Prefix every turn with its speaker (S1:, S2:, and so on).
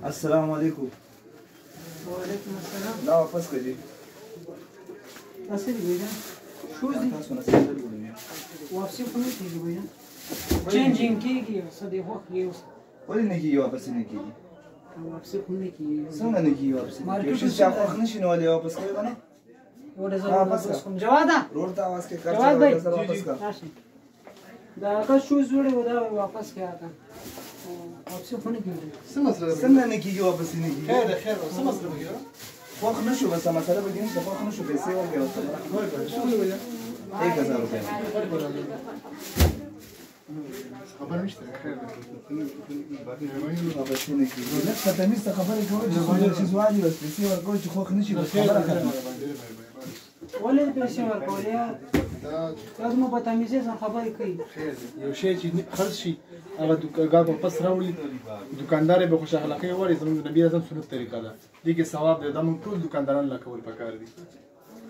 S1: السلام علیکم.
S2: وعلیکم السلام.
S1: دا واپس کړئ.
S2: اصل भैया शूज
S1: تاسو نه څه درلودل؟
S2: वापसी को नहीं थी भैया. चेंजिंग की सदी हो गई उस.
S1: ولې نه کیږي واپس نه کیږي؟
S2: वापसी को नहीं की.
S1: څنګه نه کیږي واپس؟ یو شی چې خوښ نشي نو ولې واپس کوي کنه؟
S2: وړه زړه جواد
S1: روډ ته आवाज کې کار
S2: جواد भाई
S1: واپس کا.
S2: دا کا شوز وړي ودا واپس کیا تا. واپسی को नहीं की.
S1: څنګه نه کیږي واپس نه کیږي؟
S3: خیر څه مسله وګورئ.
S1: خوښ نشو بس مسله به دې خوښ نشو پیسې ورکړي او
S3: شو ویل
S1: 1000 روپے
S3: خبر نشته خیر
S1: واپس نه کیږي. لکه ته مې څه خبرې کوي چې زوالي بس پیسې ورکوي چې خوښ نشي بس خبره ختمه.
S2: ولې پیسې ورکولې تاسو مو پته مې څه خبرې کوي.
S3: خیر یو شی چې خرڅ شي هغه دکاندار په پس راوړي دکاندار به خوش اخلاقی وړي زموږ د نبی اعظم سنت طریقه ده دي کې ثواب دی دا موږ ټول دکانداران لا کول پکار دي.